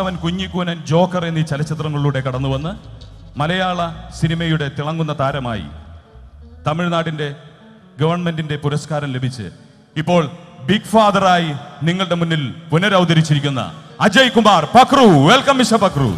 അവൻ കുഞ്ഞിക്കൂനൻ ജോക്കർ എന്നീ ചലച്ചിത്രങ്ങളിലൂടെ കടന്നുവന്ന് മലയാള സിനിമയുടെ തിളങ്ങുന്ന താരമായി തമിഴ്നാടിന്റെ ഗവൺമെന്റിന്റെ പുരസ്കാരം ലഭിച്ച് ഇപ്പോൾ ബിഗ് ഫാദറായി നിങ്ങളുടെ മുന്നിൽ പുനരവതരിച്ചിരിക്കുന്ന അജയ് കുമാർ പക്രു. Welcome mister Pakru.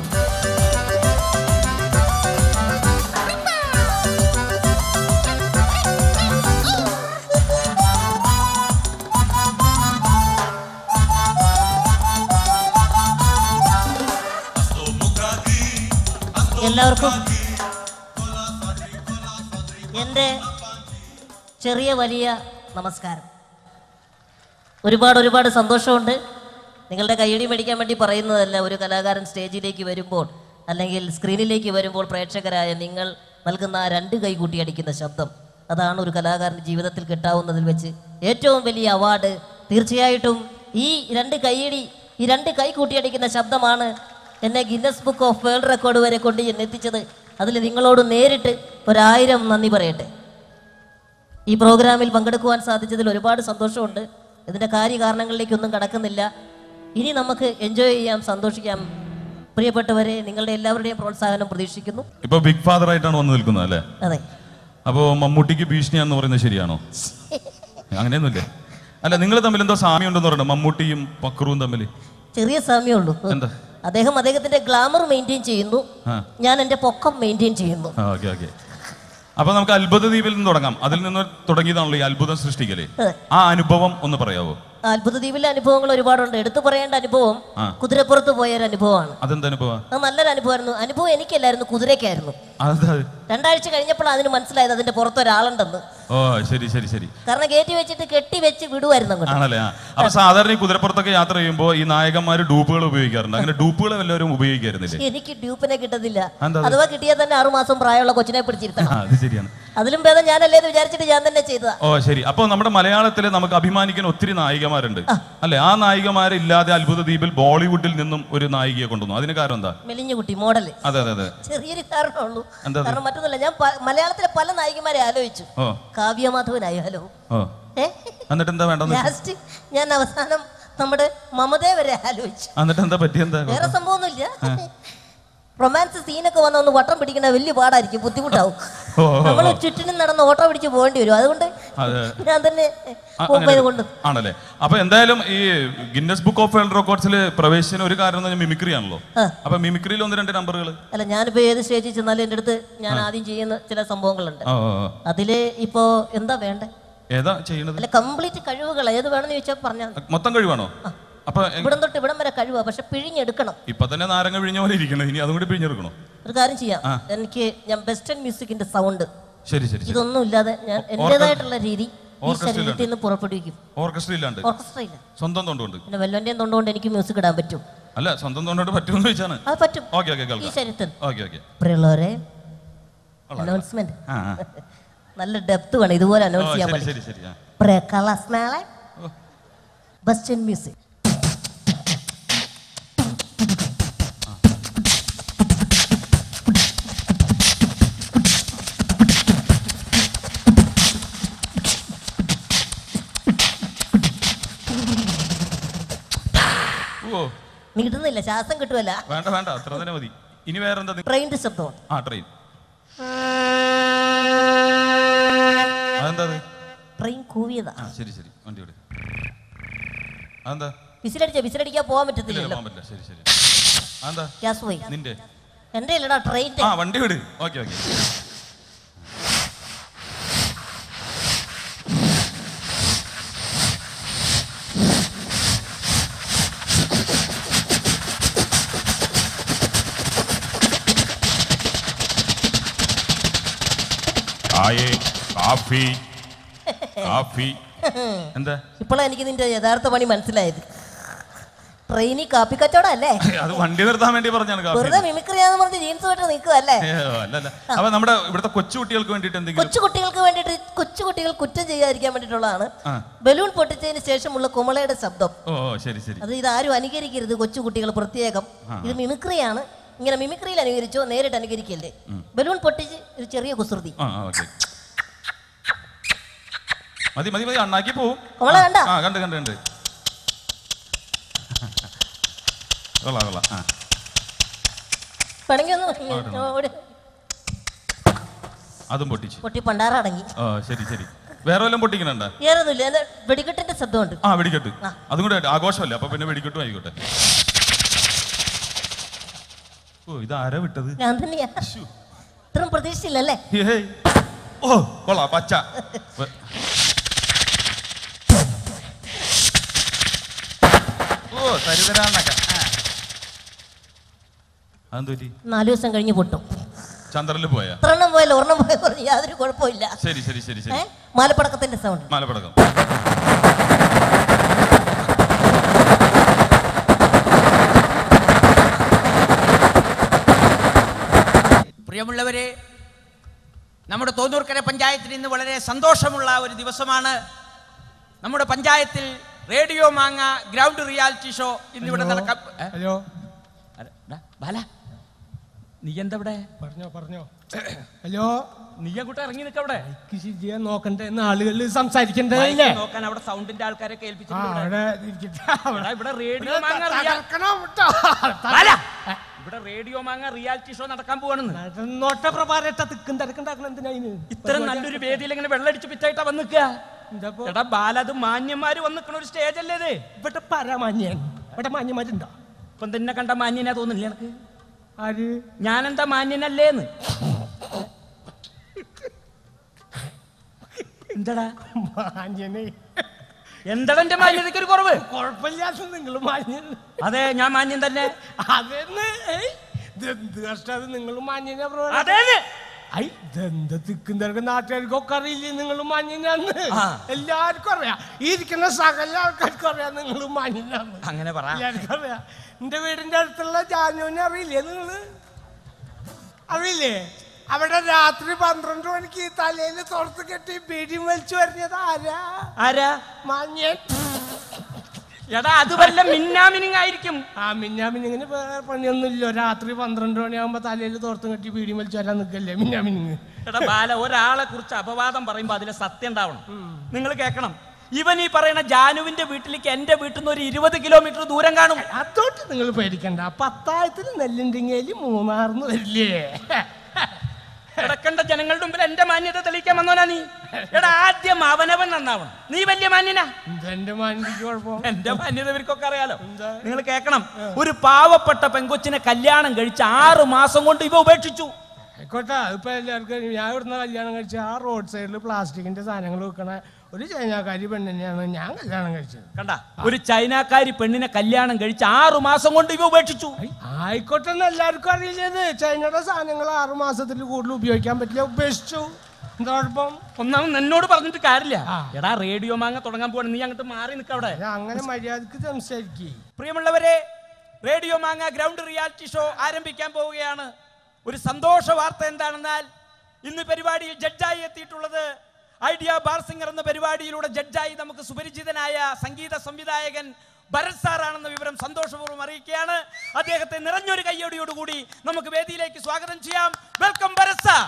എല്ലാവർക്കും എൻ്റെ ചെറിയ വലിയ നമസ്കാരം. ഒരുപാട് സന്തോഷമുണ്ട്. നിങ്ങളുടെ കയ്യടി മേടിക്കാൻ വേണ്ടി പറയുന്നതല്ല. ഒരു കലാകാരൻ സ്റ്റേജിലേക്ക് വരുമ്പോൾ അല്ലെങ്കിൽ സ്ക്രീനിലേക്ക് വരുമ്പോൾ പ്രേക്ഷകരായ നിങ്ങൾ നൽകുന്ന ആ രണ്ട് കൈ കൂട്ടിയടിക്കുന്ന ശബ്ദം, അതാണ് ഒരു കലാകാരൻ്റെ ജീവിതത്തിൽ കിട്ടാവുന്നതിൽ വെച്ച് ഏറ്റവും വലിയ അവാർഡ്. തീർച്ചയായിട്ടും ഈ രണ്ട് കൈ കൂട്ടിയടിക്കുന്ന ശബ്ദമാണ് എന്നെ Guinness book of world record വരെ കൊണ്ട് എത്തിച്ചത്. അതിൽ നിങ്ങളോട് നേരിട്ട് 1000 നന്ദി പറയട്ടെ. ഈ പ്രോഗ്രാമിൽ പങ്കെടുക്കുവാൻ സാധിച്ചതിൽ ഒരുപാട് സന്തോഷമുണ്ട്. ഇതിൻ്റെ കാര്യകാരണങ്ങളിലേക്കൊന്നും കടക്കുന്നില്ല. ഇനി നമുക്ക് എൻജോയ് ചെയ്യാം, സന്തോഷിക്കാം. പ്രിയപ്പെട്ടവരെ, നിങ്ങളുടെ എല്ലാവരുടെയും പ്രോത്സാഹനം പ്രതീക്ഷിക്കുന്നു. ഇപ്പൊ ബിഗ് ഫാദർ ആയിട്ടാണ് വന്നു നിൽക്കുന്നത് അല്ലേ? അതെ. അപ്പോ മമ്മൂട്ടിക്ക് ഭീഷണിയാന്ന് പറയുന്നത് ശരിയാണോ? അങ്ങനെയൊന്നുമില്ലേ? അല്ല, നിങ്ങൾ തമ്മിൽ എന്തോ സാമ്യം ഉണ്ടെന്ന് പറയണം, മമ്മൂട്ടിയും പക്രുവും തമ്മിൽ. ചെറിയ സാമ്യമുള്ളൂ. എന്താ? അദ്ദേഹം അദ്ദേഹത്തിന്റെ ഗ്ലാമർ മെയിൻറ്റെയിൻ ചെയ്യുന്നു, ഞാൻ എൻ്റെ പൊക്കം മെയിൻറ്റെയിൻ ചെയ്യുന്നു. അപ്പൊ നമുക്ക് അത്ഭുത ദ്വീപിൽ നിന്ന് തുടങ്ങാം. അതിൽ നിന്ന് തുടങ്ങിയതാണല്ലോ ഈ അത്ഭുതം സൃഷ്ടിക്കല്. ആ അനുഭവം ഒന്ന് പറയാവോ? അത്ഭുത ദ്വീപിലെ അനുഭവങ്ങൾ ഒരുപാടുണ്ട്. എടുത്തു പറയേണ്ട അനുഭവം കുതിരപ്പുറത്ത് പോയൊരു അനുഭവമാണ്. അതെന്ത് അനുഭവം? അത് നല്ലൊരു അനുഭവമായിരുന്നു. അനുഭവം എനിക്കല്ലായിരുന്നു, കുതിരയ്ക്കായിരുന്നു. 2 ആഴ്ച കഴിഞ്ഞപ്പോൾ അതിന് മനസ്സിലായത് അതിന്റെ പുറത്തൊരാളുണ്ടെന്ന്. ഓ, ശരി ശരി ശരി. കാരണം ഗേറ്റ് വെച്ചിട്ട് കെട്ടിവെച്ച് വിടുവായിരുന്നു അങ്ങോട്ട്. ആണല്ലേ? അപ്പൊ സാധാരണ ഈ കുതിരപ്പുറത്തൊക്കെ യാത്ര ചെയ്യുമ്പോൾ ഈ നായകന്മാര് ഡൂപ്പുകൾ ഉപയോഗിക്കാറുണ്ട്. അങ്ങനെ ഡൂപ്പുകൾ എല്ലാവരും ഉപയോഗിക്കാറുന്നില്ലേ? എനിക്ക് ഡ്യൂപ്പിനെ കിട്ടുന്നില്ല. അഥവാ കിട്ടിയാൽ തന്നെ 6 മാസം പ്രായമുള്ള കൊച്ചിനെ പിടിച്ചിരുത്തണം. അത് ശരിയാണ്. അതിലും ഭേദം ഞാനല്ലേ എന്ന് വിചാരിച്ചിട്ട് ഞാൻ തന്നെ ചെയ്തതാ. ഓ ശരി. അപ്പൊ നമ്മുടെ മലയാളത്തില് നമുക്ക് അഭിമാനിക്കുന്ന ഒത്തിരി നായികമാരുണ്ട് അല്ലെ? ആ നായികമാരില്ലാതെ അത്ഭുത ദ്വീപിൽ ബോളിവുഡിൽ നിന്നും ഒരു നായികയെ കൊണ്ടുവന്നു. അതിന് കാരണം എന്താ? മെലിഞ്ഞ കുട്ടി മോഡല്. അതെ അതെ അതെ. ചെറിയൊരു കാരണമുള്ളൂ. കാരണം മറ്റൊന്നുമില്ല, ഞാൻ മലയാളത്തിലെ പല നായികമാരെ ആലോചിച്ചു. കാവ്യമാധവനായാലോ, എന്നിട്ട് എന്താ വേണ്ട? ലാസ്റ്റ് ഞാൻ അവസാനം നമ്മുടെ മമതയെ വരെ ആലോചിച്ചു. എന്നിട്ട് എന്താ പറ്റിയെന്താ? വേറെ സംഭവമൊന്നുമില്ല. റൊമാൻസ് സീനൊക്കെ വന്ന ഒന്ന് വട്ടം പിടിക്കണ വലിയ പാടായിരിക്കും, ബുദ്ധിമുട്ടാവും. നമ്മൾ ചുറ്റിനും നടന്ന് ഓട്ടോ പിടിച്ച് പോകേണ്ടി വരും. അതുകൊണ്ട് ഞാൻ തന്നെ കൊണ്ട് ആണല്ലേ? അപ്പൊ എന്തായാലും ഈ ഗിന്നസ് ബുക്ക് ഓഫ് വേൾഡ് റെക്കോർഡ്സിൽ പ്രവേശിച്ച ഒരു കാരണം മിമിക്രി ആണല്ലോ. അപ്പൊ മിമിക്രിയിൽ 1-2 നമ്പറുകൾ. അല്ല, ഞാനിപ്പോ ഏത് സ്റ്റേജിൽ ചെന്നാലും എൻ്റെ അടുത്ത് ഞാൻ ആദ്യം ചെയ്യുന്ന ചില സംഭവങ്ങളുണ്ട്. അതില് ഇപ്പോ എന്താ വേണ്ടേ? ഏതാ ചെയ്യണത്? അല്ല, കംപ്ലീറ്റ് കഴിവുകൾ ഏത് വേണമെന്ന് ചോദിച്ചാൽ പറഞ്ഞാൽ മൊത്തം കഴിവാണോ? അപ്പൊ ഇവിടം തൊട്ട് ഇവിടം വരെ കഴിവാ, പക്ഷെ പിഴിഞ്ഞെടുക്കണം. ഇപ്പൊ തന്നെ നാരങ്ങ പിഴിഞ്ഞ പോലെ ഇരിക്കണം, ഇനി അതും കൂടി പിഴിഞ്ഞെടുക്കണോ? ഒരു കാര്യം ചെയ്യാം, ഞാൻ വെസ്റ്റേൺ മ്യൂസിക്കിന്റെ സൗണ്ട് ശരി ശരി ഇതൊന്നും ഇല്ലാതെ ഞാൻ എന്റേതായിട്ടുള്ള രീതി ഈ ശരീരത്തിൽ നിന്ന് പുറപ്പെടുവിക്കും. ഓർക്കസ്ട്ര ഇല്ലാണ്ട്? ഓർക്കസ്ട്ര ഇല്ല, സ്വന്തം തൊണ്ടുകൊണ്ട്. പിന്നെ വല്ലവന്റെയും തൊണ്ടുകൊണ്ട് എനിക്ക് മ്യൂസിക് ഇടാൻ പറ്റും. അല്ല, സ്വന്തം തൊണ്ടുകൊണ്ട് പറ്റുമെന്ന് ചോദിച്ചാണ്. അത് പറ്റും ഈ ശരീരത്തിൽ. പ്രിയമുള്ളവരെ, അനൗൺസ്മെന്റ് നല്ല ഡെപ്ത് വേണം, ഇതുപോലെ അനൗൺസ് ചെയ്യാൻ പറ്റും. Western music. നീ കിട്ടുന്നില്ല, ശ്വാസം കിട്ടുമല്ല. വേണ്ട വേണ്ട, അത്ര തന്നെ മതി. ഇനി വേറെ എന്താ? ട്രെയിനിന്റെ ശബ്ദം. ട്രെയിൻ. അതെന്താ? ട്രെയിൻ കൂവിയതാ. ശരി ശരി, വണ്ടി വിട്. അതെന്താ? വിസിലടിക്കാൻ പോകാൻ പറ്റത്തില്ലല്ലോ. ശരി ശരി. അതെന്താ? ഗ്യാസ് പോയി. നിന്റെ? എന്റെ അല്ലടാ, ട്രെയിൻ. വണ്ടി വിട്. Okay okay. എന്താ? ഇപ്പോഴാണ് എനിക്ക് നിന്റെ യഥാർത്ഥ പണി മനസ്സിലായത്. ട്രെയിനിൽ കാപ്പി കച്ചവടം അല്ലേ? അത് വണ്ടി നിർത്താൻ വേണ്ടി പറഞ്ഞാണ്. വെറുതെ മിമിക്രിയാന്ന് പറഞ്ഞ് ജീൻസ് വിട്ട് നിൽക്കുവല്ലേ? അപ്പൊ നമ്മുടെ ഇവിടുത്തെ കൊച്ചുകുട്ടികൾക്ക് വേണ്ടിട്ട് എന്തെങ്കിലും? കൊച്ചുകുട്ടികൾക്ക് വേണ്ടിട്ട്, കൊച്ചുകുട്ടികൾ കുറ്റം ചെയ്യാതിരിക്കാൻ വേണ്ടിട്ടുള്ളതാണ് ബലൂൺ പൊട്ടിച്ചതിന് ശേഷമുള്ള കുമളയുടെ ശബ്ദം. ശരി ശരി. അത് ഇതാരും അനുകരിക്കരുത്, കൊച്ചുകുട്ടികൾ പ്രത്യേകം. ഇത് മിമിക്രിയാണ്. ഇങ്ങനെ മിമിക്രിയിൽ അനുകരിച്ചോ, നേരിട്ട് അനുകരിക്കല്ലേ. ബലൂൺ പൊട്ടിച്ച് ഒരു ചെറിയ കുസൃതി. മതി മതി മതി, അണ്ണാക്കി പോവും. കണ്ട കണ്ട് കണ്ട് കണ്ട്. കൊള്ളാം കൊള്ളാം. ആ അതും പൊട്ടിച്ചു. പൊട്ടി പണ്ടാറടങ്ങി. ഓ ശരി ശരി. വേറെ വല്ലതും പൊട്ടിക്കണുണ്ടോ? വേറൊന്നുമില്ല, വെടിക്കെട്ടിന്റെ ശബ്ദമുണ്ട്. ആ വെടിക്കെട്ട്, അതും കൂടെ ആഘോഷമല്ലേ, അപ്പൊ പിന്നെ വെടിക്കെട്ടും ആയിക്കോട്ടെ. ഓ ഇത് ആരാ വിട്ടത്? ഞാൻ തന്നെയാ. ഇത്രയും പ്രതീക്ഷയില്ലല്ലേ? ഓ കൊള്ളാം പച്ച. ഓ തരുതരാന്നൊക്കെ. അതെന്തോറ്റി? 4 ദിവസം കഴിഞ്ഞ് പൊട്ടും. ചന്ദ്രനിൽ പോയാ? ഒരെണ്ണം പോയല്ലോ, ഒരെണ്ണം പോയ യാതൊരു കുഴപ്പമില്ല. ശരി ശരി ശരി ശരി. മാലപ്പടക്കത്തിന്റെ സൗണ്ട്. മാലപ്പടക്കം. പ്രിയമുള്ളവരെ, നമ്മുടെ തോന്നൂർക്കര പഞ്ചായത്തിന് ഇന്ന് വളരെ സന്തോഷമുള്ള ഒരു ദിവസമാണ്. നമ്മുടെ പഞ്ചായത്തിൽ റേഡിയോ മാങ്ങ ഗ്രൗണ്ട് റിയാലിറ്റി ഷോ ഇന്നിവിടെ നടക്കാം. ഹലോ ബാല, നീ എന്താ? പറഞ്ഞോ. ഹലോ, നീ അങ്ങോട്ട് ഇറങ്ങി നിൽക്കവിടെ. ചെയ്യാൻ നോക്കണ്ടേ എന്ന് ആളുകൾ സംസാരിക്കണ്ടേ നോക്കാൻ അവിടെ സൗണ്ടിന്റെ ആൾക്കാരെ കേൾപ്പിച്ചു. ഇവിടെ റേഡിയോ മാങ്ങ റിയാലിറ്റി ഷോ നടക്കാൻ പോവാണെന്ന്. നോട്ട പ്രഭാരട്ട തിക്കും തിരക്കുണ്ടാക്കണം എന്തിനാ? ഇത്ര നല്ലൊരു വേദിയിൽ ഇങ്ങനെ വെള്ളടിച്ച് പിറ്റായിട്ടാ വന്നിക്കുക. എടാ ബാല, അത് മാന്യന്മാര് വന്നിക്കണ ഒരു സ്റ്റേജ് അല്ലേ ഇത്? ഇവിടെ പരമാന്യൻ, ഇവിടെ മാന്യന്മാരുണ്ടോ? ഇപ്പം തന്നെ കണ്ട മാന്യനാ തോന്നില്ല എനിക്ക്. ആര്? ഞാനെന്താ മാന്യനല്ലേന്ന്? എന്താടാ മാന്യനെ? എന്താടാ എന്റെ മാന്യതയ്ക്ക് ഒരു കുറവ്? കുഴപ്പമില്ലാത്ത നിങ്ങൾ മാന്യൻ. അതെ, ഞാൻ മാന്യൻ തന്നെ. അതെന്ന് കഷ്ടത് നിങ്ങൾ മാന്യനെ. തിക്കും തിരക്കും നാട്ടുകാർക്കൊക്കെ അറിയില്ലേ നിങ്ങൾ മാന്യനാന്ന്? എല്ലാവർക്കും അറിയാം, ഇരിക്കുന്ന സകല ആൾക്കാർക്കും അറിയാം നിങ്ങൾ മാന്യനാന്ന്. അങ്ങനെ പറ. എല്ലാവർക്കും അറിയാം. എന്റെ വീടിന്റെ അടുത്തുള്ള ജാനുവിനെ അറിയില്ലേ നിങ്ങള്? അറിയില്ലേ? അവിടെ രാത്രി 12 മണിക്ക് തലയിൽ തുറത്ത് കെട്ടി ബീഡി വലിച്ചു വരുന്നത് ആരാ? മാന്യൻ. എടാ അത് വല്ല മിന്നാമിനിങ്ങായിരിക്കും. മിന്നാമിനിങ്ങിന് പണിയൊന്നുമില്ലോ. രാത്രി 12 മണിയാകുമ്പോ തലയിൽ തോർത്തും കെട്ടി വീടി വലിച്ചു വരാൻ നിൽക്കല്ലേ മിന്നാമിനിങ്. എടാ ബാല, ഒരാളെ കുറിച്ച് അപവാദം പറയുമ്പോ അതിലെ സത്യം ഉണ്ടാവണം. നിങ്ങൾ കേൾക്കണം. ഇവൻ ഈ പറയുന്ന ജാനുവിന്റെ വീട്ടിലേക്ക് എന്റെ വീട്ടിൽ നിന്ന് ഒരു 20 കിലോമീറ്റർ ദൂരം കാണും. അതോട്ട് നിങ്ങൾ പേടിക്കണ്ട. 10,000 നെല്ലുണ്ടെങ്കിൽ 3 വരില്ലേ? കിടക്കേണ്ട ജനങ്ങളുടെ മുമ്പിൽ എന്റെ മാന്യത തെളിയിക്കാൻ വന്നോനാ നീ. എടാ ആദ്യം അവനവൻ നന്നാവണം. നീ വലിയ മാന്യനാ. എന്റെ മാന്യതയ്ക്ക് കുഴപ്പം? എന്റെ മാന്യത ഇവർക്കൊക്കെ അറിയാലോ. നിങ്ങൾ കേൾക്കണം. ഒരു പാവപ്പെട്ട പെങ്കൊച്ചിനെ കല്യാണം കഴിച്ച് 6 മാസം കൊണ്ട് ഇവ ഉപേക്ഷിച്ചു. ആയിക്കോട്ടെ, ഇപ്പൊ എല്ലാവർക്കും ഞാൻ ഇവിടുന്ന് കല്യാണം കഴിച്ച ആ റോഡ് സൈഡിൽ പ്ലാസ്റ്റിക്കിന്റെ സാധനങ്ങൾ വെക്കണ ഒരു ചൈനക്കാരി പെണ്ണിനെയാണ് ഞാൻ കല്യാണം കഴിച്ചത്. കണ്ട, ഒരു ചൈനക്കാരി പെണ്ണിനെ കല്യാണം കഴിച്ച് 6 മാസം കൊണ്ട് ഇവ ഉപേക്ഷിച്ചു. ആയിക്കോട്ടെ, എല്ലാവർക്കും അറിയില്ലത്. ചൈനയുടെ സാധനങ്ങൾ 6 മാസത്തിൽ കൂടുതൽ ഉപയോഗിക്കാൻ പറ്റില്ല, ഉപേക്ഷിച്ചു. എന്താ കുഴപ്പം? ഒന്നാമത് എന്നോട് പറഞ്ഞിട്ട് കാര്യമില്ല. എടാ റേഡിയോ മാങ്ങ തുടങ്ങാൻ പോവാണ്, നീ അങ്ങോട്ട് മാറി നിൽക്കവിടെ. അങ്ങനെ മര്യാദക്ക് സംസാരിക്കേ. പ്രിയമുള്ളവരെ, റേഡിയോ മാങ്ങ ഗ്രൗണ്ട് റിയാലിറ്റി ഷോ ആരംഭിക്കാൻ പോവുകയാണ്. ഒരു സന്തോഷ വാർത്ത എന്താണെന്നാൽ, ഇന്ന് പരിപാടിയിൽ ജഡ്ജായി എത്തിയിട്ടുള്ളത് ഐഡിയ ബാർ സിംഗർ എന്ന പരിപാടിയിലൂടെ ജഡ്ജായി നമുക്ക് സുപരിചിതനായ സംഗീത സംവിധായകൻ ഭരത് സാറാണെന്ന വിവരം സന്തോഷപൂർവ്വം അറിയിക്കുകയാണ്. അദ്ദേഹത്തെ നിറഞ്ഞൊരു കയ്യോടിയോടുകൂടി നമുക്ക് വേദിയിലേക്ക് സ്വാഗതം ചെയ്യാം. Welcome Bharat sir.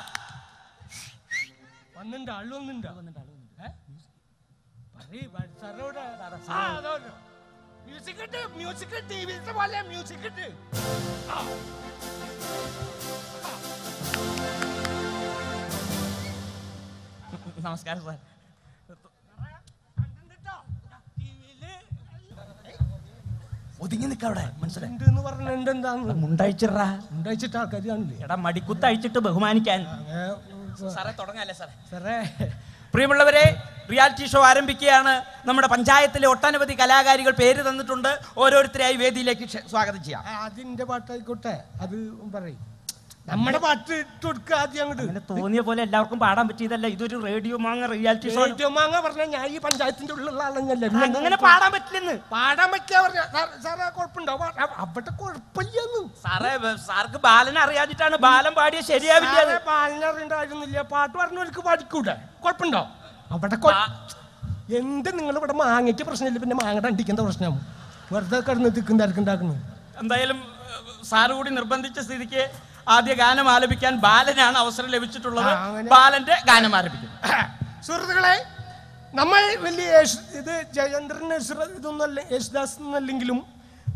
നമസ്കാരം സാർ. ഒതുങ്ങി നിൽക്കവിടെ, മനസ്സിലായി? മുണ്ടഴിച്ചിട്ട് ആൾക്കാർ കാണില്ലേ? എടാ മടിക്കുത്ത് അഴിച്ചിട്ട് ബഹുമാനിക്കാൻ. സാറേ തുടങ്ങാല്ലേ സാറേ? പ്രിയമുള്ളവരെ, റിയാലിറ്റി ഷോ ആരംഭിക്കുകയാണ്. നമ്മുടെ പഞ്ചായത്തിലെ ഒട്ടനവധി കലാകാരികൾ പേര് തന്നിട്ടുണ്ട്. ഓരോരുത്തരെയായി വേദിയിലേക്ക് സ്വാഗതം ചെയ്യാം. അതിന്റെ പാട്ടായിക്കോട്ടെ, അത് പറയും. നമ്മുടെ പാട്ട് ഇട്ട് കൊടുക്കുക ആദ്യം. അങ്ങോട്ട് തോന്നിയ പോലെ എല്ലാവർക്കും പാടാൻ പറ്റിയതല്ല. ഇതൊരു റേഡിയോ മാങ്ങ റിയാലിറ്റി ഷോ. റേഡിയോ മാങ്ങ പറഞ്ഞാൽ ഞാൻ ഈ പഞ്ചായത്തിന്റെ ഉള്ളിലുള്ള ആളെന്നല്ലേ. അങ്ങനെ പാടാൻ പറ്റില്ലെന്ന്. പാടാൻ പറ്റില്ല പറഞ്ഞ സാറേ, കുഴപ്പമുണ്ടാവും. അവിടെ കുഴപ്പമില്ലെന്ന്. സാറേ, സാർക്ക് ബാലനെ അറിയാതിട്ടാണ്. ബാലൻ പാടിയ ശരിയാവില്ല. ബാലനെ അറിയണ്ടായിരുന്നില്ല. പാട്ട് പറഞ്ഞവർക്ക് പാടിക്കൂടെ? കുഴപ്പമുണ്ടോ? അവിടെ എന്ത് നിങ്ങൾ ഇവിടെ മാങ്ങയ്ക്ക് പ്രശ്നമില്ല, പിന്നെ മാങ്ങ അണ്ടിക്കുന്ന പ്രശ്നം. വെറുതെ കിടന്ന് തിക്കും തിരക്കുണ്ടാക്കുന്നു. എന്തായാലും സാറ് കൂടി നിർബന്ധിച്ച സ്ഥിതിക്ക് ആദ്യ ഗാനം ആലപിക്കാൻ ബാലനാണ് അവസരം ലഭിച്ചിട്ടുള്ളത്. ബാലന്റെ ഗാനം ആലപിക്കും. സുഹൃത്തുക്കളെ, നമ്മൾ വലിയ ഇത് ജയേന്ദ്രൻ ഇതൊന്നല്ല, യേശുദാസ് എന്നല്ലെങ്കിലും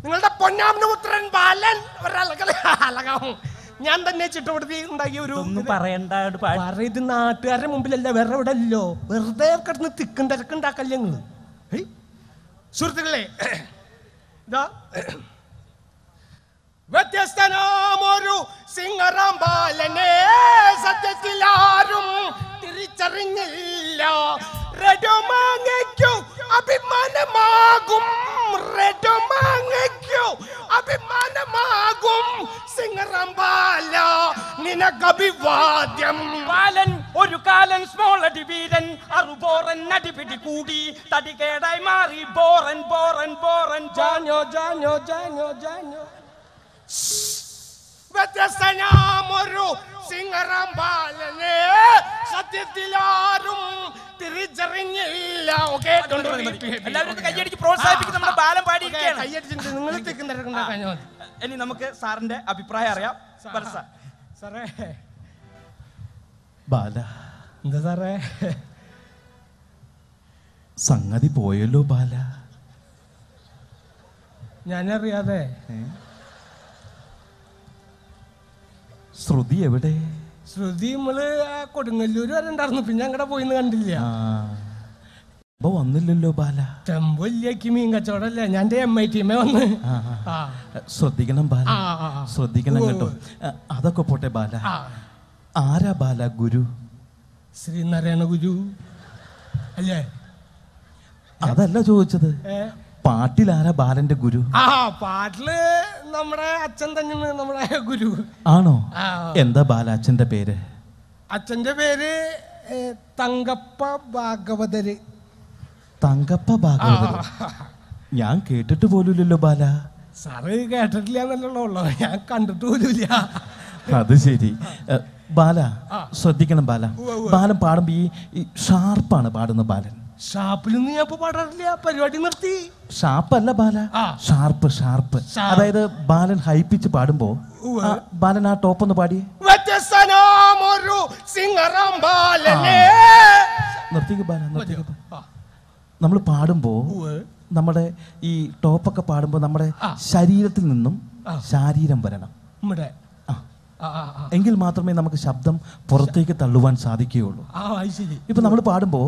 നിങ്ങളുടെ പൊന്നാമനപുത്രൻ ബാലൻ ഒരളകാവും. ഞാൻ തന്നെ ചിട്ടപ്പെടുത്തി ഉണ്ടാക്കിയ ഒരു പറയണ്ട. ഇത് നാട്ടുകാരുടെ മുമ്പിലല്ല, വേറെ എവിടെ അല്ലോ. വെറുതെ കിടന്ന് തിക്കും തിരക്കുണ്ടാക്കല്ലേ നിങ്ങള്. സുഹൃത്തുക്കളെ, ഇതാ വ്യത്യസ്തനാമൊരു സിംഗറാം ബാലനെ സത്യത്തിൽ ആരും തിരിച്ചറിഞ്ഞില്ല. റെഡോമാങ്ങയ്ക്കു അഭിമാനമാകും, റെഡോമാങ്ങയ്ക്കു അഭിമാനമാകും സിംഗറാം ബാല നിനക്കഭിവാദ്യം. ബാലൻ ഒരു കാലൻ സ്മോൾ അടിവീരൻ, അറുബോറൻ അടിപിടി കൂടി തടികേടായി മാറി ബോറൻ ബോറൻ ബോറൻ. ജാനോ ജാനോ ജാനോ ജാനോ. വ്യത്യസ്തനാമൊരു സിംഗറാം ബാലനെ സത്യത്തിൽ ആരും തിരിച്ചറിഞ്ഞില്ല. എല്ലാവരും കയ്യടിച്ച് പ്രോത്സാഹിപ്പിക്കും. നമ്മുടെ ബാലൻ പാടിയിരിക്കുകയാണ്. കയ്യടിച്ചിട്ട് നിങ്ങൾ തിക്കും തിരക്കുണ്ടാക്കാൻ. ഇനി നമുക്ക് സാറിന്റെ അഭിപ്രായം അറിയാം. സാറേ. ബാല, എന്താ സാറേ? സംഗതി പോയല്ലോ ബാല. ഞാനറിയാതെ. ശ്രുതി എവിടെ? ശ്രുതി നമ്മള് കൊടുങ്ങല്ലൂര് വരെ ഉണ്ടായിരുന്നു, പിന്നെ അങ്ങടെ പോയിന്ന് കണ്ടില്ല. ഇപ്പൊ വന്നില്ലല്ലോ ബാല. ടെമ്പൊല്ലിയാക്കി മീൻ കച്ചവടല്ലേ, ഞാൻ MIT വന്ന്. ശ്രദ്ധിക്കണം ബാല, ശ്രദ്ധിക്കണം കേട്ടോ. അതൊക്കെ പോട്ടെ ബാല, ആരാ ബാല ഗുരു? ശ്രീനാരായണ ഗുരു അല്ലേ? അതല്ല ചോദിച്ചത്, പാട്ടിലാരാ ബാലന്റെ ഗുരു? പാട്ടില് നമ്മുടെ അച്ഛൻ തന്നെയാണ് നമ്മുടെ ഗുരു. ആണോ? എന്താ ബാല അച്ഛന്റെ പേര്? അച്ഛന്റെ പേര് തങ്കപ്പ ഭാഗവതര്. തങ്കപ്പ ഭാഗവതര്? ഞാൻ കേട്ടിട്ട് പോലുമില്ലല്ലോ ബാല. സാറ് കേട്ടിട്ടില്ല എന്നല്ലോ, ഞാൻ കണ്ടിട്ട് പോലുമില്ല. അത് ശരി. ബാല ശ്രദ്ധിക്കണം ബാല. ബാലൻ പാടുമ്പോ ഈ ഷാർപ്പാണ് പാടുന്ന ബാലൻ. ഷാപ്പിലൊന്നും ഞാൻ ഇപ്പൊ പാടാറില്ല, പരിപാടി നിർത്തി. ഷാർപ്പല്ല ബാല, ഷാർപ്പ് ഷാർപ്പ്. അതായത് ബാലൻ ഹൈപ്പിച്ച് പാടുമ്പോ ബാലൻ ആ ടോപ്പ് ഒന്ന് പാടി. വ്യത്യസ്തനാമൊരു സിംഗറാം ബാലനെ. നിർത്തിക്ക് ബാല, നിർത്തിക്ക്. നമ്മൾ പാടുമ്പോ നമ്മുടെ ഈ ടോപ്പൊക്കെ പാടുമ്പോ നമ്മുടെ ശരീരത്തിൽ നിന്നും ശാരീരം വരണം. എങ്കിൽ മാത്രമേ നമുക്ക് ശബ്ദം പുറത്തേക്ക് തള്ളുവാൻ സാധിക്കുകയുള്ളൂ. ഇപ്പൊ നമ്മൾ പാടുമ്പോ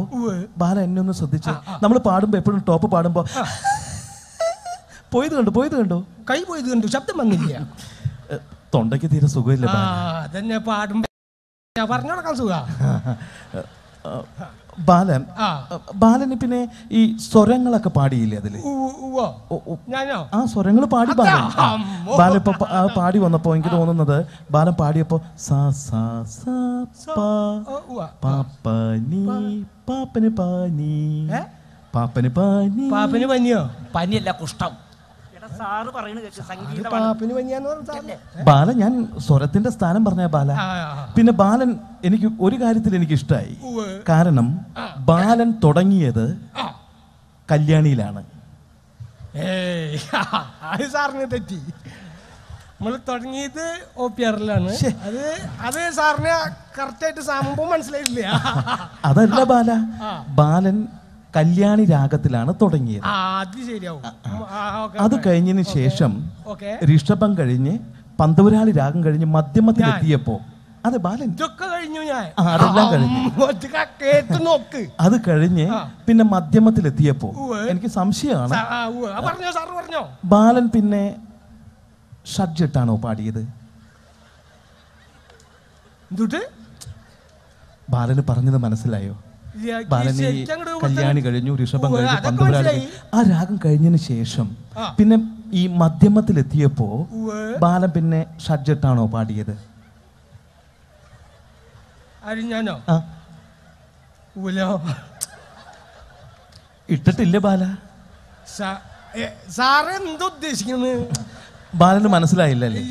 ബാല എന്നെ ഒന്ന് ശ്രദ്ധിച്ച്, നമ്മൾ പാടുമ്പോ എപ്പോഴും ടോപ്പ് പാടുമ്പോ പോയത് കണ്ടോ, കൈ പോയത് കണ്ടു, ശബ്ദം വന്നില്ല. തൊണ്ടയ്ക്ക് തീരെ സുഖമില്ല. അതന്നെ പാടുമ്പോ പറഞ്ഞു കൊടുക്കാൻ സുഖ. ബാലന് പിന്നെ ഈ സ്വരങ്ങളൊക്കെ പാടിയില്ലേ അതില്? ആ സ്വരങ്ങൾ പാടി ബാലൻ ഇപ്പൊ പാടി വന്നപ്പോ എനിക്ക് തോന്നുന്നത് ബാലൻ പാടിയപ്പോ സാ സാ സാ പാ പാപ്പനി പാപ്പന് പാനി പാപ്പന് പാനി. പാപ്പന് പനിയോ? പനിയല്ല, കുഷ്ഠം. ബാല, ഞാൻ സ്വരത്തിന്റെ സ്ഥാനം പറഞ്ഞ ബാല. പിന്നെ ബാലൻ എനിക്ക് ഒരു കാര്യത്തിൽ എനിക്ക് ഇഷ്ടമായി. കാരണം ബാലൻ തുടങ്ങിയത് കല്യാണിയിലാണ്. സാറിന് തെറ്റി. നമ്മൾ തുടങ്ങിയത് OPR-ലാണ്. അത് സാറിന് കറക്റ്റായിട്ട് സംഭവം മനസ്സിലായിട്ടില്ല. അതല്ല ബാല, ബാലൻ കല്യാണി രാഗത്തിലാണ് തുടങ്ങിയത്. അത് ശരിയാവും. അത് കഴിഞ്ഞതിന് ശേഷം ഋഷഭം കഴിഞ്ഞ് പന്തപുരാളി രാഗം കഴിഞ്ഞ് മധ്യമത്തിലെത്തിയപ്പോ അതെ ബാലൻ ഇതൊക്കെ കഴിഞ്ഞു. ഞാൻ അതെല്ലാം കഴിഞ്ഞു. കേട്ട് നോക്ക്. അത് കഴിഞ്ഞ് പിന്നെ മധ്യമത്തിലെത്തിയപ്പോ എനിക്ക് സംശയമാണ്, ബാലൻ പിന്നെ ഷഡ്ജെട്ടാണോ പാടിയത്? ബാലന് പറഞ്ഞത് മനസ്സിലായോ? ബാലന് കല്യാണി കഴിഞ്ഞു, ഋഷഭം കഴിഞ്ഞു, പന്തപുരാളി. ആ രാഗം കഴിഞ്ഞതിന് ശേഷം പിന്നെ ഈ മധ്യമത്തിലെത്തിയപ്പോ ബാലൻ പിന്നെ ഷഡ്ജെട്ടാണോ പാടിയത്? ഇട്ടിട്ടില്ല ബാല. സാറ് എന്താ ഉദ്ദേശിക്കുന്നത്? ബാലന് മനസ്സിലായില്ലല്ലേ?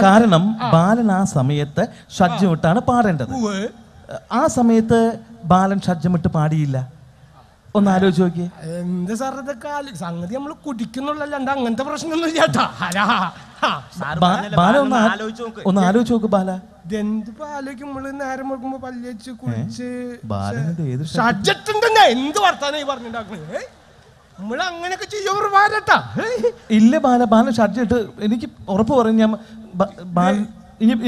കാരണം ബാലൻ ആ സമയത്ത് ഷഡ്ജമിട്ടാണ് പാടേണ്ടത്. ആ സമയത്ത് ബാലൻ ഷഡ്ജമിട്ട് പാടിയില്ല. ഒന്ന് ആലോചിച്ച് നോക്കിയേ. എന്ത് സാർ ഇതൊക്കെ സംഗതി നമ്മൾ കുടിക്കുന്നുള്ളല്ലാണ്ട് അങ്ങനത്തെ പ്രശ്നമൊന്നും ഇല്ലാട്ടാ. ബാല ഒന്ന് ആലോചിച്ച് നോക്ക് ബാല. എന്തിപ്പോ ആലോചിക്കും നമ്മള് നേരം വെക്കുമ്പോ പല്ലിച്ച് കുളിച്ച് ബാലന്റെ ഏത് ഷഡ്ജെട്ടുണ്ട്. എന്ത് വർത്താനം പറഞ്ഞിട്ടുണ്ടാക്കുന്നത്? നമ്മൾ അങ്ങനെയൊക്കെ ചെയ്യാ. ഇല്ല ബാല, ബാലൻ ഷഡ്ജ് ഇട്ട് എനിക്ക് ഉറപ്പ് പറയും. ഞാൻ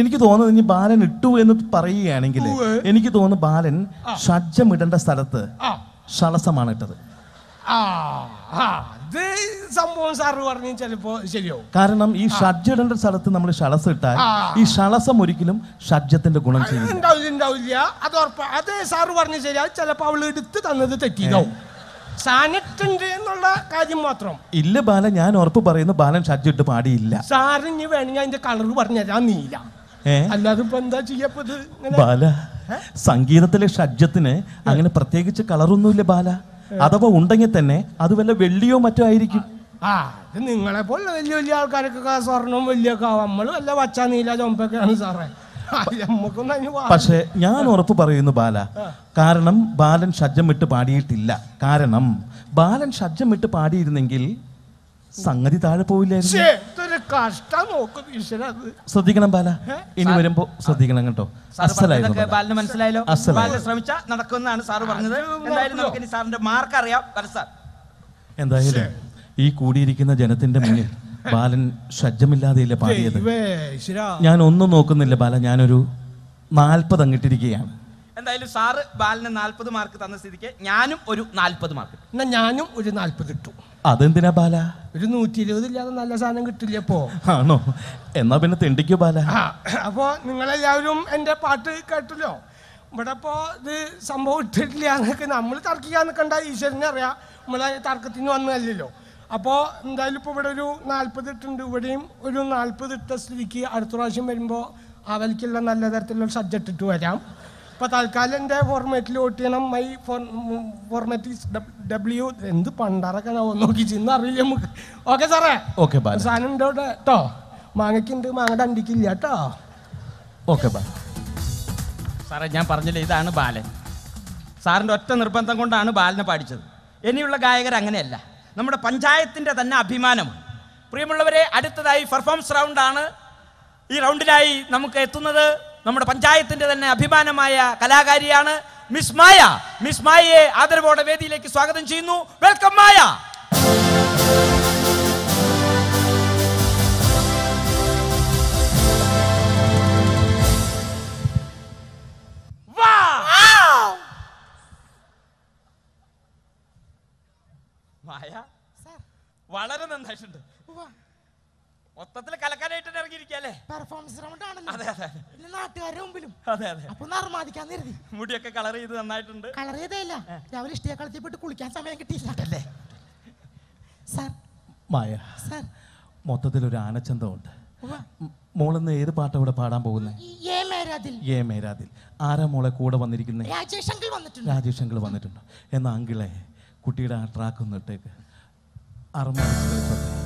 എനിക്ക് തോന്നുന്നത് ഇനി ബാലൻ ഇട്ടു എന്ന് പറയുകയാണെങ്കിൽ എനിക്ക് തോന്നുന്നു ബാലൻ ഷഡ്ജം ഇടേണ്ട സ്ഥലത്ത് ഷളസമാണ് ഇട്ടത്. സംഭവം സാറ് പറഞ്ഞു ചിലപ്പോ ശരിയാവും. കാരണം ഈ ഷഡ്ജ് ഇടേണ്ട സ്ഥലത്ത് നമ്മൾ ഷളസം ഇട്ടാൽ ഈ ഷളസം ഒരിക്കലും ഷഡ്ജത്തിന്റെ ഗുണം ചെയ്യും. ഉണ്ടാവില്ല. അത് ഉറപ്പാ. അത് സാറ് പറഞ്ഞു ശരിയാ. ചിലപ്പോ അവള് എടുത്ത് തന്നത് തെറ്റിയതാവും. സാനിട്ടുണ്ട് എന്നുള്ള കാര്യം മാത്രം. ഇല്ല ബാല, ഞാൻ ഉറപ്പ് പറയുന്നു ബാലൻ ഷഡ്ജ് ഇട്ട് പാടിയില്ല. സാറിന് വേണമെങ്കിൽ അതിന്റെ കളർ പറഞ്ഞുതരാൻ നീല. അല്ലാതെ ഇപ്പൊ എന്താ ചെയ്യപ്പത്? ബാല, സംഗീതത്തിലെ ഷഡ്ജത്തിന് അങ്ങനെ പ്രത്യേകിച്ച് കളറൊന്നുമില്ല ബാല. അഥവാ ഉണ്ടെങ്കിൽ തന്നെ അത് വല്ല വെള്ളിയോ മറ്റോ ആയിരിക്കും. ഇത് നിങ്ങളെ പോലെ വലിയ വലിയ ആൾക്കാരൊക്കെ സ്വർണം വലിയൊക്കെ ആവും. നമ്മള് വല്ല വച്ചാ നീല ചൊമ്പൊക്കെയാണ് സാറേ. പക്ഷെ ഞാൻ ഉറപ്പ് പറയുന്നു ബാല, കാരണം ബാലൻ ഷഡ്ജം ഇട്ട് പാടിയിട്ടില്ല. കാരണം ബാലൻ ഷഡ്ജം ഇട്ട് പാടിയിരുന്നെങ്കിൽ സംഗതി താഴെ പോവില്ലായിരുന്നു. ശ്രദ്ധിക്കണം ബാല, ഇനി വരുമ്പോ ശ്രദ്ധിക്കണം കേട്ടോ. ബാലിന് മനസ്സിലായല്ലോ. ശ്രമിച്ചാ നടക്കുമെന്നാണ് സാറ് പറഞ്ഞത്. എന്തായാലും നമുക്ക് ഇനി സാറിന്റെ മാർക്ക് അറിയാം. എന്തായാലും ഈ കൂടിയിരിക്കുന്ന ജനത്തിന്റെ മുന്നിൽ ബാലൻ ഷഡ്ജമില്ലാതെയല്ലേ പാടിയത്. ഞാൻ ഒന്നും നോക്കുന്നില്ല ബാല, ഞാനൊരു 40 അങ്ങിട്ടിരിക്കുകയാണ്. എന്തായാലും സാറ് ബാലിന് 40 മാർക്ക് തന്ന സ്ഥിതിക്ക് ഞാനും ഒരു 40 മാർക്ക്. എന്നാ ഞാനും ഒരു 40 ഇട്ടു. അതെന്തിനാ ബാല? ഒരു 120 ഇല്ലാതെ നല്ല സാധനം കിട്ടില്ല ഇപ്പോ. ആണോ? എന്നാ പിന്നെ തെണ്ടിക്കോ ബാല. അപ്പോ നിങ്ങളെല്ലാവരും എന്റെ പാട്ട് കേട്ടല്ലോ. ഇവിടെ ഇപ്പോ ഇത് സംഭവം ഇട്ടിട്ടില്ല എന്നൊക്കെ നമ്മൾ തർക്കിക്കാൻ നിൽക്കണ്ട. ഈശ്വരനെ അറിയാം. നമ്മളെ തർക്കത്തിന് വന്നതല്ലല്ലോ. അപ്പോൾ എന്തായാലും ഇപ്പോൾ ഇവിടെ ഒരു 40 ഇട്ടുണ്ട്. ഇവിടെയും ഒരു 40 ഇട്ട സ്ഥിതിക്ക് അടുത്ത പ്രാവശ്യം വരുമ്പോൾ അവൽക്കുള്ള നല്ല തരത്തിലുള്ള സബ്ജക്റ്റ് ഇട്ട് വരാം. ഇപ്പോൾ തൽക്കാലം എൻ്റെ ഫോർമാറ്റിൽ വോട്ട് ചെയ്യണം. My format W. എന്ത് പണ്ടാറൊക്കെ നോക്കി ചെന്ന് അറിയില്ല നമുക്ക്. ഓക്കെ സാറേ. ഓക്കെ ബാല. സാധനം ഉണ്ട് ഇവിടെ കേട്ടോ. മാങ്ങയ്ക്കുണ്ട്, മാങ്ങയുടെ അണ്ടിക്കില്ല കേട്ടോ. ഓക്കെ ബാല. സാറേ ഞാൻ പറഞ്ഞില്ലേ, ഇതാണ് ബാലൻ. സാറിൻ്റെ ഒറ്റ നിർബന്ധം കൊണ്ടാണ് ബാലനെ പാടിച്ചത്. ഇനിയുള്ള ഗായകർ അങ്ങനെയല്ല. നമ്മുടെ പഞ്ചായത്തിൻ്റെ തന്നെ അഭിമാനമാണ്. പ്രിയമുള്ളവരെ, അടുത്തതായി പെർഫോമൻസ് റൗണ്ടാണ്. ഈ റൗണ്ടിലായി നമുക്ക് എത്തുന്നത് നമ്മുടെ പഞ്ചായത്തിൻ്റെ തന്നെ അഭിമാനമായ കലാകാരിയാണ് മിസ് മായ. മിസ് മായയെ ആദരവോടെ വേദിയിലേക്ക് സ്വാഗതം ചെയ്യുന്നു. വെൽക്കം മായ. മായ വളരെ നന്നായിട്ടുണ്ട്. മൊത്തത്തിൽ കലക്കാനായിട്ട് ഇറങ്ങിയിരിക്കല്ലേ? പെർഫോമൻസ് റൗണ്ട് ആണല്ലോ. അതെ അതെ. നാട്ടുകാരുടെ മുമ്പിലും. അതെ അതെ. അപ്പൊ നർമാദിക്കാൻ കരുതി. മുടിയൊക്കെ കളർ ചെയ്ത് നന്നായിട്ടുണ്ട്. കളർ ചെയ്തല്ല, രാവിലെ ഇഷ്ടിയ കളത്തിൽ പോയിട്ട് കുളിക്കാൻ സമയം കിട്ടിയില്ലേ സാർ? മായ, മൊത്തത്തിലൊരു ആനച്ചന്തമുണ്ട്. മോളിന്ന് ഏത് പാട്ടാ ഇവിടെ പാടാൻ പോകുന്നത്? ഏ മേരാതിൽ. ആരാ മോളെ കൂടെ വന്നിരിക്കുന്നത്? രാജേഷ് അങ്കിൾ വന്നിട്ടുണ്ട്. എന്നാ അങ്കിളെ കുട്ടിയുടെ ആ ട്രാക്ക് ഒന്ന് ഇട്ടേക്ക്. അറുപത്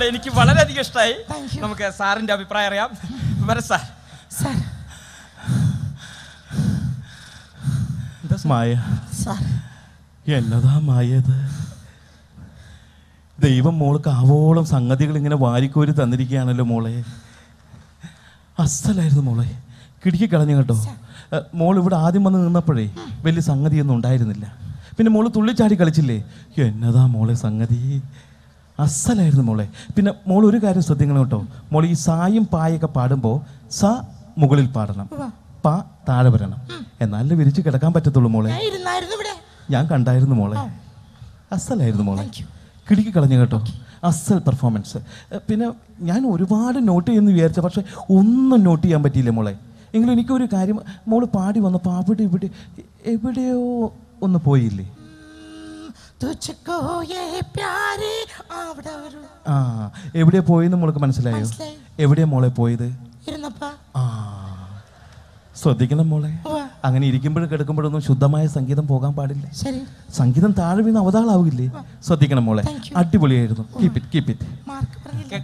അതുകൊണ്ട് എനിക്ക് വളരെയധികം ഇഷ്ടമായി. Thank you. നമുക്ക് സാറിന്റെ അഭിപ്രായം അറിയാം. വരെ സാർ. സാർ മായ, സാർ എന്നതാ മായത്? ദൈവം മോൾക്ക് ആവോളം സംഗതികൾ ഇങ്ങനെ വാരിക്കോരി തന്നിരിക്കുകയാണല്ലോ മോളെ. അസലായിരുന്നു മോളെ, കിടുക്കി കളഞ്ഞു കേട്ടോ. മോൾ ഇവിടെ ആദ്യം വന്ന് നിന്നപ്പോഴേ വലിയ സംഗതിയൊന്നും ഉണ്ടായിരുന്നില്ല. പിന്നെ മോള് തുള്ളിച്ചാടി കളിച്ചില്ലേ, എന്നതാ മോളെ സംഗതി, അസലായിരുന്നു മോളെ. പിന്നെ മോൾ ഒരു കാര്യം ശ്രദ്ധിക്കണം കേട്ടോ, മോൾ ഈ സായും പായൊക്കെ പാടുമ്പോൾ സ മുകളിൽ പാടണം, പ താഴെ വരണം, എന്നാലേ വിരിച്ച് കിടക്കാൻ പറ്റത്തുള്ളൂ മോളെ. ഞാൻ കണ്ടായിരുന്നു മോളെ, അസലായിരുന്നു മോളെ, കിടുക്കി കളഞ്ഞു കേട്ടോ, അസൽ പെർഫോമൻസ്. പിന്നെ ഞാൻ ഒരുപാട് നോട്ട് ചെയ്യുമെന്ന് വിചാരിച്ച, പക്ഷെ ഒന്നും നോട്ട് ചെയ്യാൻ പറ്റിയില്ല മോളെ. എങ്കിലും എനിക്കൊരു കാര്യം, മോള് പാടി വന്നപ്പോൾ അവിടെ ഇവിടെ എവിടെയോ ഒന്ന് പോയില്ലേ? ആ, എവിടെയാ പോയെന്ന് മോൾക്ക് മനസ്സിലായോ? എവിടെയാ മോളെ പോയത്? ആ, ശ്രദ്ധിക്കണം മോളെ, അങ്ങനെ ഇരിക്കുമ്പോഴും കിടക്കുമ്പോഴൊന്നും ശുദ്ധമായ സംഗീതം പോകാൻ പാടില്ല. സംഗീതം താഴെ വീണ് അവതാളാവില്ലേ? ശ്രദ്ധിക്കണം മോളെ, അടിപൊളിയായിരുന്നു. Keep it.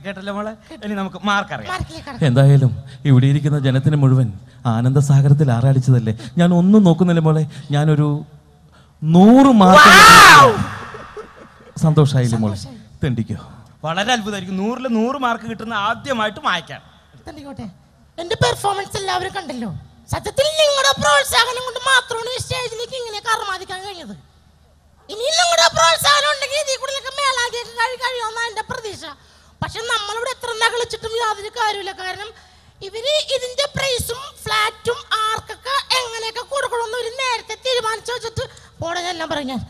കേട്ടല്ലോ മോളെ, ഇനി നമുക്ക് മാർക്ക് അറിയാം. എന്തായാലും ഇവിടെ ഇരിക്കുന്ന ജനത്തിന് മുഴുവൻ ആനന്ദസാഗരത്തിൽ ആറാടിച്ചതല്ലേ. ഞാൻ ഒന്നും നോക്കുന്നില്ല മോളെ, ഞാനൊരു 100 മാർക്ക്. സന്തോഷായില്ലേ മോളെ? തെണ്ടിക്കോ. വളരെ അത്ഭുതമായിരിക്കും. 100ൽ 100 മാർക്ക് കിട്ടുന്ന ആദ്യമായിട്ട് മായ്ക്കാൻ. എന്റെ പെർഫോമൻസ് എല്ലാവരും കണ്ടല്ലോ. സത്യത്തിൽ നിങ്ങളുടെ പ്രോത്സാഹനം കൊണ്ട് മാത്രമാണ് ഈ സ്റ്റേജിലേക്ക് ഇങ്ങനെ കർമാദിക്കാൻ കഴിഞ്ഞത്. ഇനി നിങ്ങളുടെ പ്രോത്സാഹനം ഉണ്ടെങ്കിൽ ഇതിൽ കൂടുതലൊക്കെ മേലാദ്യമൊക്കെ കഴിയുമെന്നാണ് എന്റെ പ്രതീക്ഷ. പക്ഷെ നമ്മളിവിടെ എത്ര നകളിച്ചിട്ടും യാതൊരു കാര്യമില്ല. കാരണം ഇവര് ഇതിന്റെ പ്രൈസും ഫ്ലാറ്റും ആർക്കൊക്കെ എങ്ങനെയൊക്കെ കൊടുക്കണമെന്ന് ഇവര് നേരത്തെ തീരുമാനിച്ചു വെച്ചിട്ട് പോടെ എല്ലാം പറഞ്ഞാൽ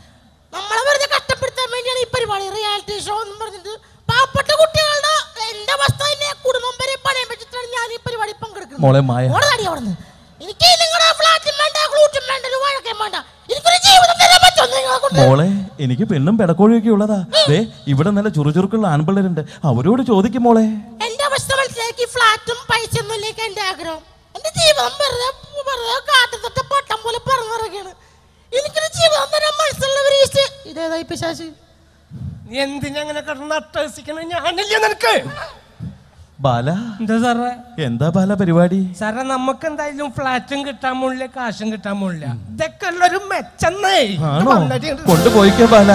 നമ്മളെ വെറുതെ കഷ്ടപ്പെടുത്താൻ വേണ്ടിയാണ് ഈ പരിപാടി. റിയാലിറ്റി ഷോ എന്ന് പറഞ്ഞിട്ട് പാവപ്പെട്ട കുട്ടികളുടെ എന്റെ അവസ്ഥ കുടുംബം വരെ പണയം വെച്ചിട്ടാണ് ഞാൻ ഈ പരിപാടി പങ്കെടുക്കുന്നത്. എനിക്ക് നിങ്ങളുടെ ഫ്ലാറ്റും വേണ്ട, ക്ലൂറ്റും വേണ്ട, വഴക്കേം വേണ്ട, എനിക്കൊരു ജീവിതം തരാൻ പറ്റുമോ? മോളെ, എനിക്ക് പെണ്ണും പെടക്കോഴിയൊക്കെ ഉള്ളതാ. ഇവിടെ നല്ല ചുറുചുറുക്കുള്ള ആൺപിള്ളേരുണ്ട്, അവരോട് ചോദിക്കും മോളെ. എന്റെ അവസ്ഥ മനസ്സിലാക്കി ഫ്ലാറ്റും പൈസ ഒന്നുമില്ലേക്ക് എന്റെ ആഗ്രഹം. എന്റെ ജീവിതം വെറുതെ കാട്ടത്തൊട്ട് പട്ടം പോലെ പറന്നിറങ്ങാണ്. എനിക്കൊരു ജീവിതം തരാൻ മനസ്സുള്ളവർ ഇതേതായി പിശാച്. എന്തിനങ്ങനെ കിടന്ന് അട്ടഹസിക്കണ ഞാനല്ലേ നിനക്ക്? ബാല, എന്താ സാറേ? എന്താ ബാല പരിപാടി? സാറേ, നമുക്ക് എന്തായാലും ഫ്ലാറ്റും കിട്ടാൻ പോണില്ല, കാശും കിട്ടാൻ പോണില്ല. ഇതൊക്കെ ഉള്ളൊരു മെച്ചന്നേ. കൊണ്ടുപോയിക്കോ ബാല.